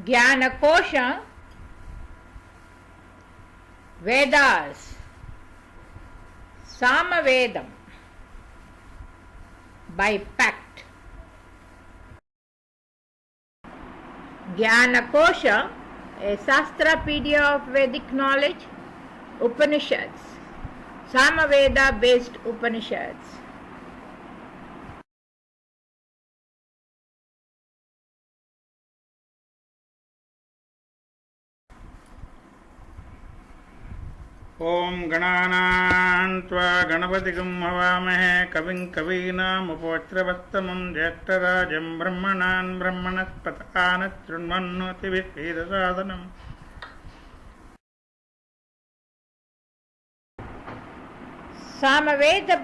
Jnana-kosha, Vedas, Samavedam, by pact. Jnana-kosha, a Sastrapedia of Vedic knowledge, Upanishads, Samaveda based Upanishads. ओम गणानां त्वा गणपतिगं हवामहे कविं कवीनामुपवज्रवस्तमं ज्येष्ठराजं ब्रह्मणान् ब्रह्मणस्पतकान् शृण्वन्नोतिभिः Samaveda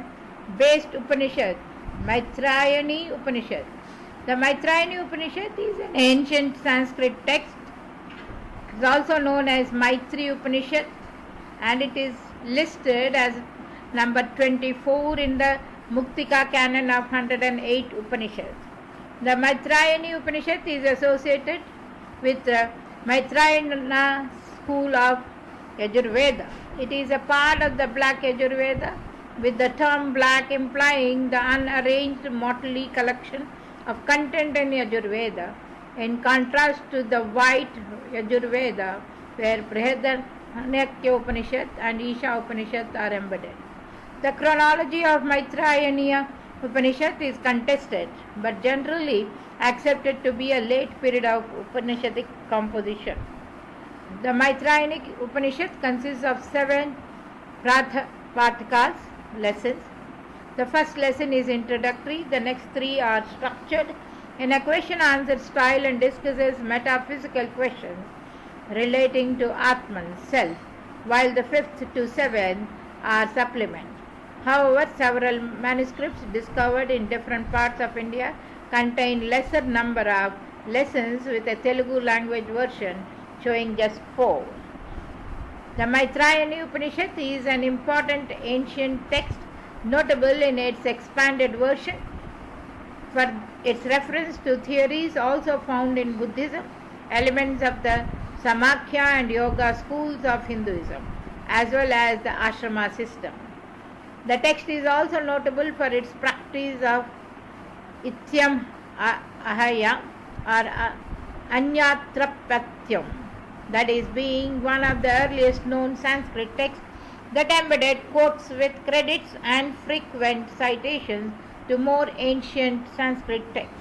based Upanishad, Matrayani Upanishad. The Matrayani Upanishad is an ancient Sanskrit text. It is also known as Maitri Upanishad, and it is listed as number 24 in the Muktika canon of 108 Upanishads. The Matrayani Upanishad is associated with the Matrayana school of Yajurveda. It is a part of the Black Yajurveda, with the term black implying the unarranged motley collection of content in Yajurveda, in contrast to the white Yajurveda, where Brihadaranyaka Upanishad and Isha Upanishad are embedded. The chronology of Maitreya Upanishad is contested, but generally accepted to be a late period of Upanishadic composition. The Maitreya Upanishad consists of 7 Prathapathkas, lessons. The first lesson is introductory, the next 3 are structured in a question-answer style and discusses metaphysical questions relating to Atman, self, while the 5th to 7th are supplement. However, several manuscripts discovered in different parts of India contain lesser number of lessons, with a Telugu language version showing just 4. The Maitreya Upanishad is an important ancient text, notable in its expanded version for its reference to theories also found in Buddhism, elements of the Samakya and Yoga schools of Hinduism, as well as the ashrama system. The text is also notable for its practice of Ityam Ahaya or Anyatrapatyam, that is, being one of the earliest known Sanskrit texts that embedded quotes with credits and frequent citations to more ancient Sanskrit texts.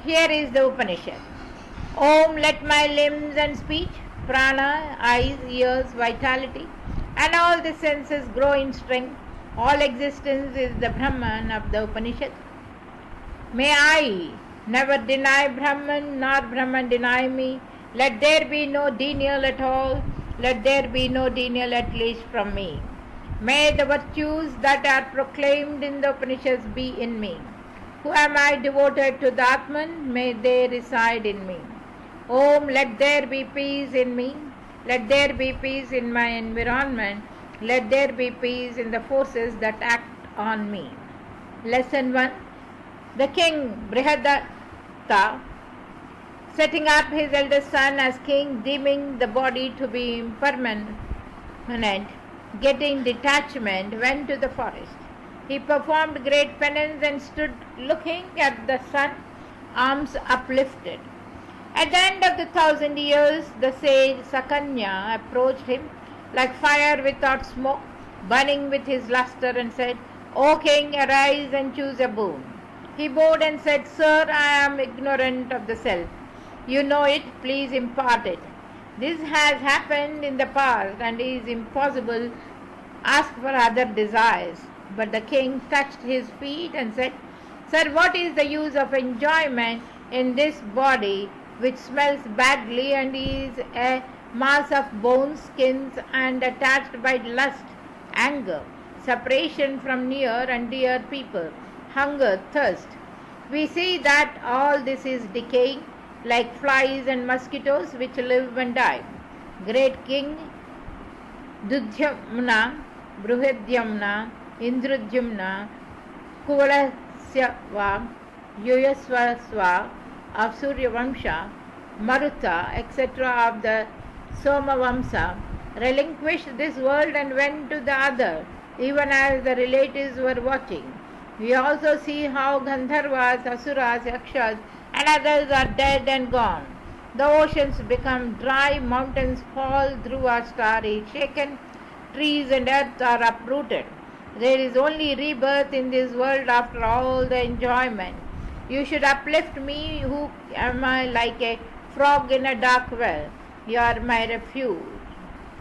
Here is the Upanishad. Om, let my limbs and speech, prana, eyes, ears, vitality, and all the senses grow in strength. All existence is the Brahman of the Upanishad. May I never deny Brahman, nor Brahman deny me. Let there be no denial at all. Let there be no denial at least from me. May the virtues that are proclaimed in the Upanishads be in me. Who am I devoted to the Atman? May they reside in me. Om, let there be peace in me. Let there be peace in my environment. Let there be peace in the forces that act on me. Lesson 1. The king Brihadatta, setting up his eldest son as king, deeming the body to be impermanent, getting detachment, went to the forest. He performed great penance and stood looking at the sun, arms uplifted. At the end of the 1,000 years, the sage Sakanya approached him like fire without smoke, burning with his luster, and said, O king, arise and choose a boon. He bowed and said, Sir, I am ignorant of the self. You know it, please impart it. This has happened in the past and is impossible. Ask for other desires. But the king touched his feet and said, Sir, what is the use of enjoyment in this body which smells badly and is a mass of bones, skins, and attached by lust, anger, separation from near and dear people, hunger, thirst? We see that all this is decaying, like flies and mosquitoes which live and die. Great king Dudhyamna, Bruhadyamna, Indrudyamna, Kuvalasyava, Yuyaswaswa of Surya Vamsha Maruta, etc. of the Somavamsa, relinquished this world and went to the other, even as the relatives were watching. We also see how Gandharvas, Asuras, Yakshas, and others are dead and gone. The oceans become dry, mountains fall through our star is shaken, trees and earth are uprooted. There is only rebirth in this world after all the enjoyment. You should uplift me, who am I, like a frog in a dark well. You are my refuge.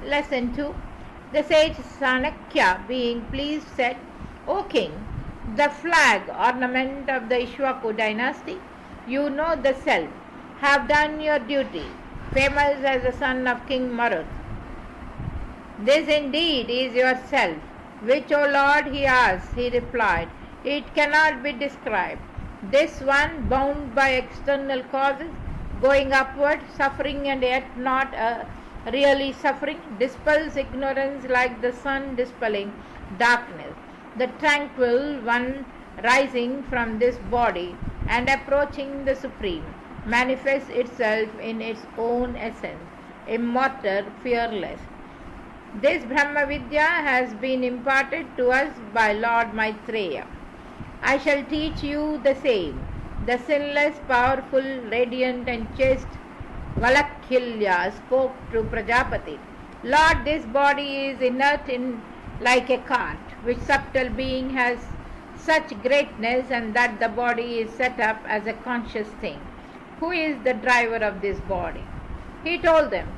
Lesson 2. The sage Sanakya, being pleased, said, O king, the flag ornament of the Ishwaku dynasty, you know the self, have done your duty, famous as the son of King Marut. This indeed is yourself. Which, O Lord, he asked. He replied, it cannot be described. This one, bound by external causes, going upward, suffering and yet not really suffering, dispels ignorance like the sun dispelling darkness. The tranquil one rising from this body and approaching the Supreme manifests itself in its own essence, immortal, fearless. This Brahma Vidya has been imparted to us by Lord Maitreya. I shall teach you the same. The sinless, powerful, radiant and chaste Valakhilya spoke to Prajapati. Lord, this body is inert like a cart, which subtle being has such greatness, and that the body is set up as a conscious thing. Who is the driver of this body? He told them,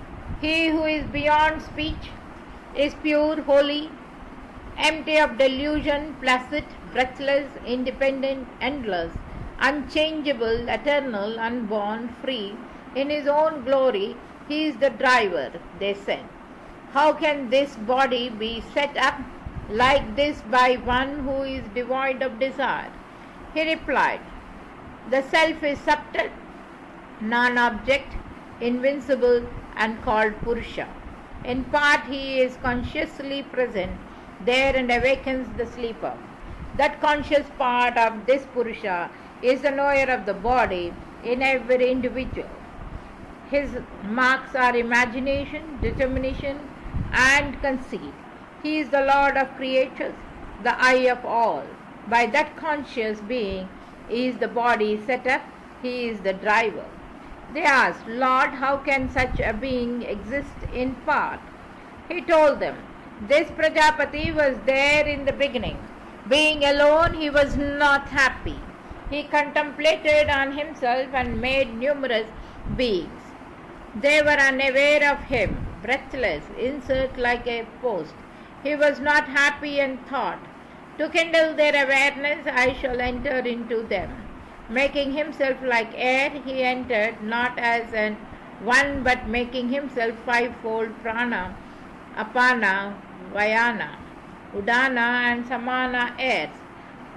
he who is beyond speech, is pure, holy, empty of delusion, placid, breathless, independent, endless, unchangeable, eternal, unborn, free, in his own glory. He is the driver, they said. How can this body be set up like this by one who is devoid of desire? He replied, the self is subtle, non-object, invincible, and called Purusha. In part he is consciously present there and awakens the sleeper. That conscious part of this Purusha is the knower of the body in every individual. His marks are imagination, determination, and conceit. He is the Lord of creatures, the eye of all. By that conscious being is the body set up. He is the driver. They asked, Lord, how can such a being exist in part? He told them, this Prajapati was there in the beginning. Being alone, he was not happy. He contemplated on himself and made numerous beings. They were unaware of him, breathless, insert like a post. He was not happy and thought, to kindle their awareness, I shall enter into them. Making himself like air, he entered not as an one, but making himself fivefold prana, apana, vayana, udana and samana airs.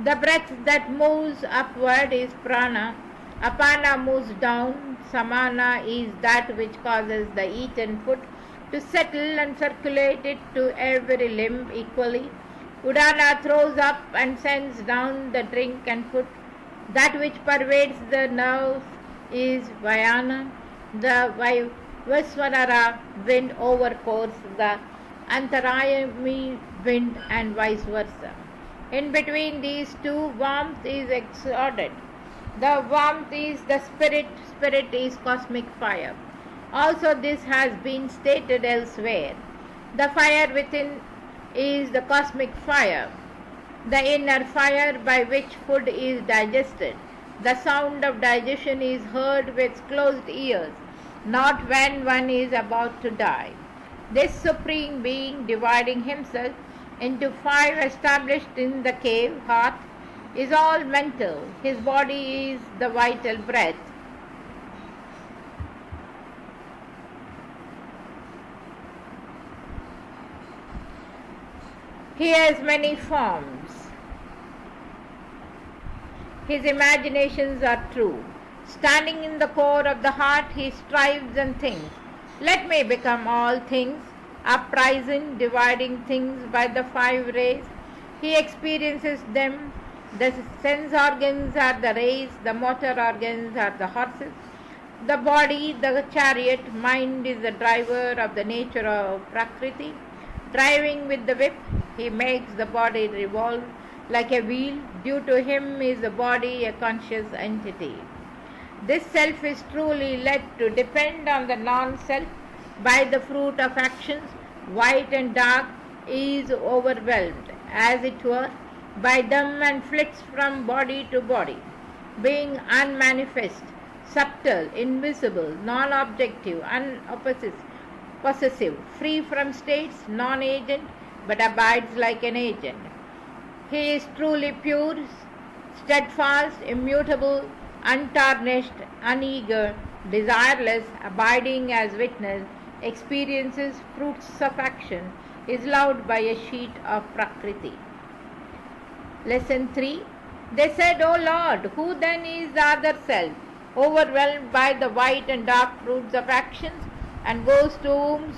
The breath that moves upward is prana, apana moves down, samana is that which causes the eaten food to settle and circulate it to every limb equally. Udana throws up and sends down the drink and food. That which pervades the nerves is Vayana. The Vaisvarara wind overpours the Antarayami wind and vice versa. In between these two, warmth is exuded. The warmth is the spirit, spirit is cosmic fire. Also this has been stated elsewhere. The fire within is the cosmic fire, the inner fire by which food is digested. The sound of digestion is heard with closed ears, not when one is about to die. This Supreme Being, dividing himself into five established in the cave heart, is all mental. His body is the vital breath. He has many forms. His imaginations are true. Standing in the core of the heart, he strives and thinks, let me become all things, uprising, dividing things by the five rays. He experiences them. The sense organs are the rays, the motor organs are the horses, The body, the chariot, mind is the driver of the nature of Prakriti. Driving with the whip, he makes the body revolve like a wheel. Due to him is the body a conscious entity. This self is truly led to depend on the non-self by the fruit of actions. White and dark is overwhelmed, as it were, by them and flits from body to body, being unmanifest, subtle, invisible, non-objective, unpossessive, free from states, non-agent, but abides like an agent. He is truly pure, steadfast, immutable, untarnished, uneager, desireless, abiding as witness, experiences fruits of action, is loved by a sheet of Prakriti. Lesson 3. They said, O Lord, who then is the other self, overwhelmed by the white and dark fruits of actions, and goes to whom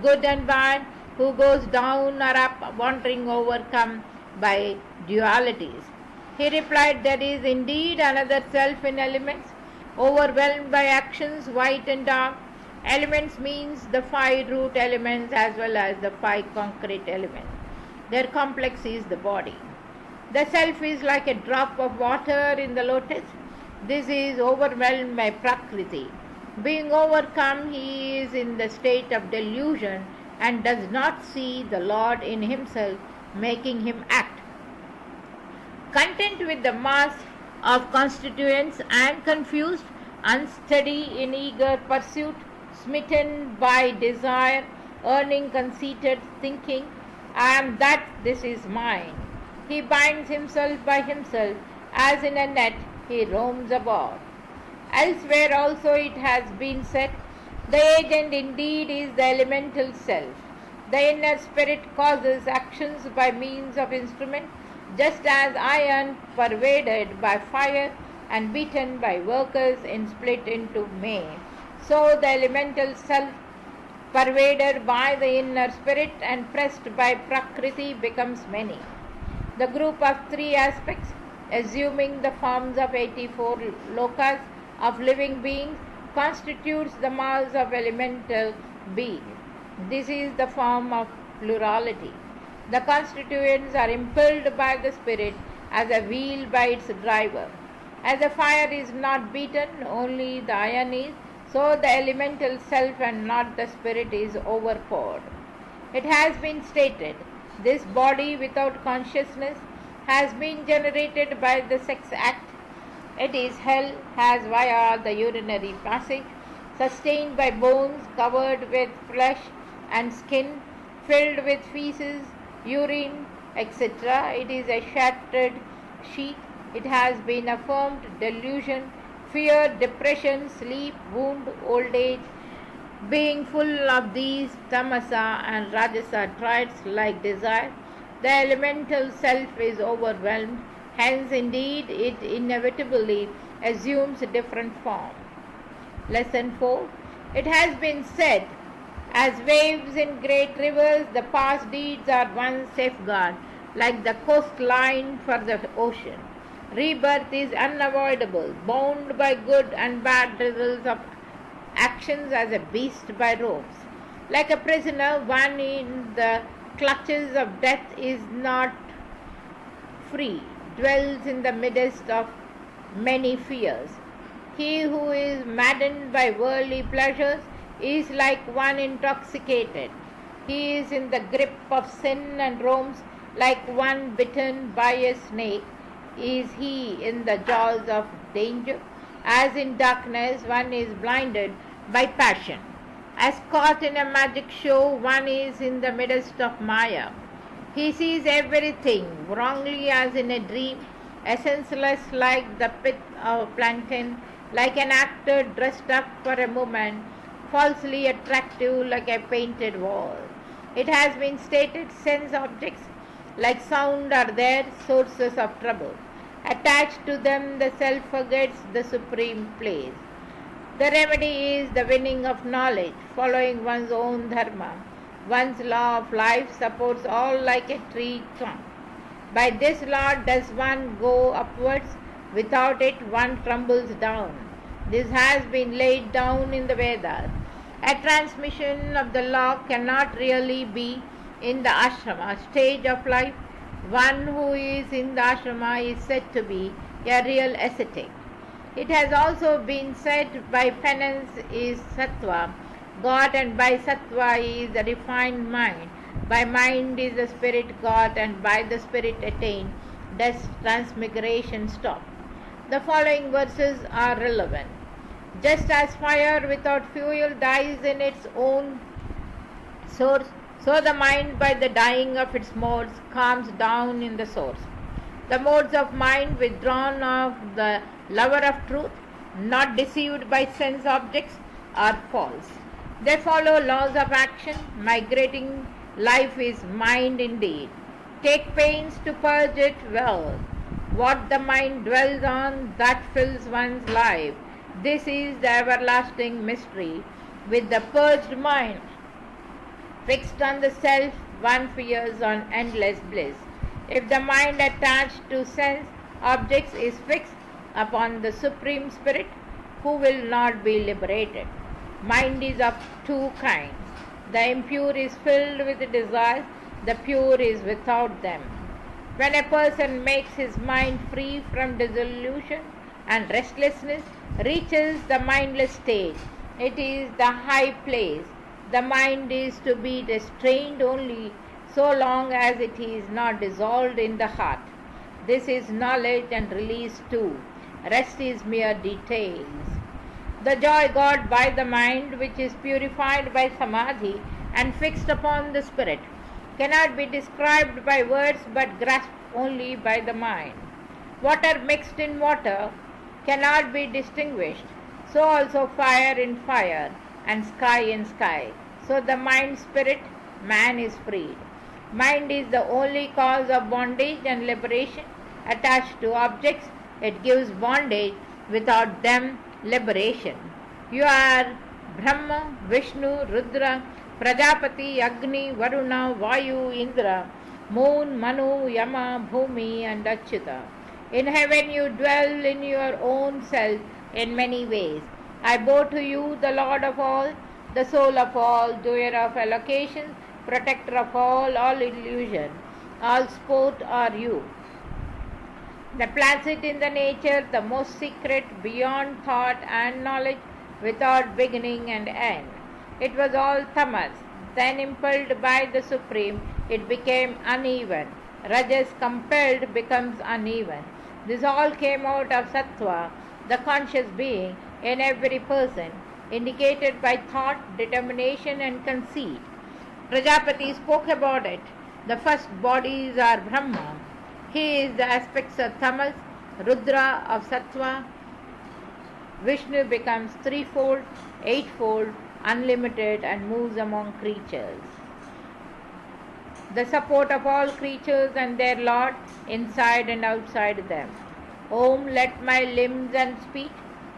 good and bad, who goes down or up, wandering overcome by dualities? He replied, there is indeed another self in elements, overwhelmed by actions, white and dark. Elements means the 5 root elements as well as the 5 concrete elements. Their complex is the body. The self is like a drop of water in the lotus. This is overwhelmed by Prakriti. Being overcome, he is in the state of delusion and does not see the Lord in himself, making him act. Content with the mass of constituents and confused, unsteady in eager pursuit, smitten by desire, earning conceited thinking, and that this is mine. He binds himself by himself, as in a net he roams about. Elsewhere also it has been said, the agent indeed is the elemental self. The inner spirit causes actions by means of instrument, just as iron pervaded by fire and beaten by workers is split into May. So the elemental self, pervaded by the inner spirit and pressed by Prakriti, becomes many. The group of 3 aspects, assuming the forms of 84 lokas of living beings, constitutes the mass of elemental beings. This is the form of plurality. The constituents are impelled by the spirit as a wheel by its driver. As the fire is not beaten, only the iron is, so the elemental self and not the spirit is overpoured. It has been stated, this body without consciousness has been generated by the sex act. It is held as via the urinary passage, sustained by bones covered with flesh and skin, filled with feces, urine, etc. It is a shattered sheet. It has been affirmed delusion, fear, depression, sleep, wound, old age, being full of these tamasa and rajasa traits like desire. The elemental self is overwhelmed, hence indeed it inevitably assumes a different form. Lesson 4. It has been said, as waves in great rivers, the past deeds are one safeguard, like the coastline for the ocean. Rebirth is unavoidable, bound by good and bad results of actions as a beast by ropes. Like a prisoner, one in the clutches of death is not free, dwells in the midst of many fears. He who is maddened by worldly pleasures is like one intoxicated. He is in the grip of sin and roams like one bitten by a snake. Is he in the jaws of danger? As in darkness one is blinded by passion. As caught in a magic show, one is in the midst of Maya. He sees everything wrongly as in a dream, essenceless like the pith of plankton, like an actor dressed up for a moment, falsely attractive like a painted wall. It has been stated, sense objects like sound are their sources of trouble. Attached to them, the self forgets the supreme place. The remedy is the winning of knowledge, following one's own dharma. One's law of life supports all like a tree trunk. By this law does one go upwards, without it one tumbles down. This has been laid down in the Vedas. A transmission of the law cannot really be in the ashrama stage of life. One who is in the ashrama is said to be a real ascetic. It has also been said by penance is sattva, God, and by sattva is the refined mind. By mind is the spirit God, and by the spirit attained does transmigration stop. The following verses are relevant. Just as fire without fuel dies in its own source, so the mind by the dying of its modes calms down in the source. The modes of mind withdrawn of the lover of truth, not deceived by sense objects, are false. They follow laws of action. Migrating life is mind indeed. Take pains to purge it well. What the mind dwells on, that fills one's life. This is the everlasting mystery. With the purged mind fixed on the self, one fears on endless bliss. If the mind attached to sense objects is fixed upon the Supreme Spirit, who will not be liberated? Mind is of two kinds. The impure is filled with desires, the pure is without them. When a person makes his mind free from disillusion and restlessness, reaches the mindless stage, it is the high place. The mind is to be restrained only so long as it is not dissolved in the heart. This is knowledge and release too. Rest is mere details. The joy got by the mind, which is purified by samadhi and fixed upon the spirit, cannot be described by words but grasped only by the mind. Water mixed in water cannot be distinguished. So also fire in fire and sky in sky. So the mind spirit, man is freed. Mind is the only cause of bondage and liberation. Attached to objects, it gives bondage, without them liberation. You are Brahma, Vishnu, Rudra, Prajapati, Agni, Varuna, Vayu, Indra, Moon, Manu, Yama, Bhumi and Achyuta. In heaven you dwell in your own self in many ways. I bow to you, the Lord of all, the soul of all, doer of allocations, protector of all illusion. All sport are you. The placid in the nature, the most secret, beyond thought and knowledge, without beginning and end. It was all tamas. Then impelled by the Supreme, it became uneven. Rajas compelled becomes uneven. This all came out of sattva, the conscious being in every person, indicated by thought, determination and conceit. Prajapati spoke about it. The first bodies are Brahma. He is the aspects of tamas, Rudra of sattva. Vishnu becomes threefold, eightfold, unlimited and moves among creatures. The support of all creatures and their Lord inside and outside them. Om, let my limbs and speech,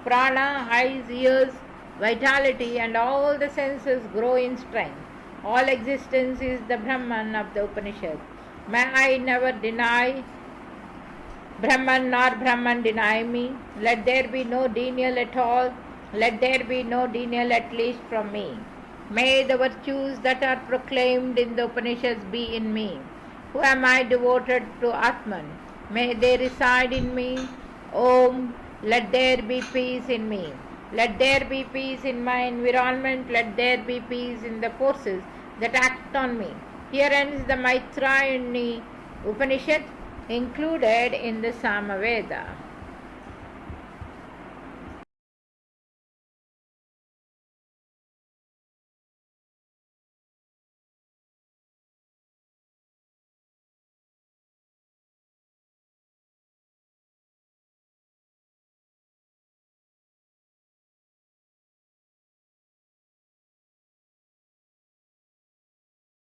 prana, eyes, ears, vitality and all the senses grow in strength. All existence is the Brahman of the Upanishad. May I never deny Brahman nor Brahman deny me. Let there be no denial at all. Let there be no denial at least from me. May the virtues that are proclaimed in the Upanishads be in me. Who am I devoted to Atman? May they reside in me. Om, let there be peace in me. Let there be peace in my environment. Let there be peace in the forces that act on me. Here ends the Matrayani Upanishad, included in the Samaveda.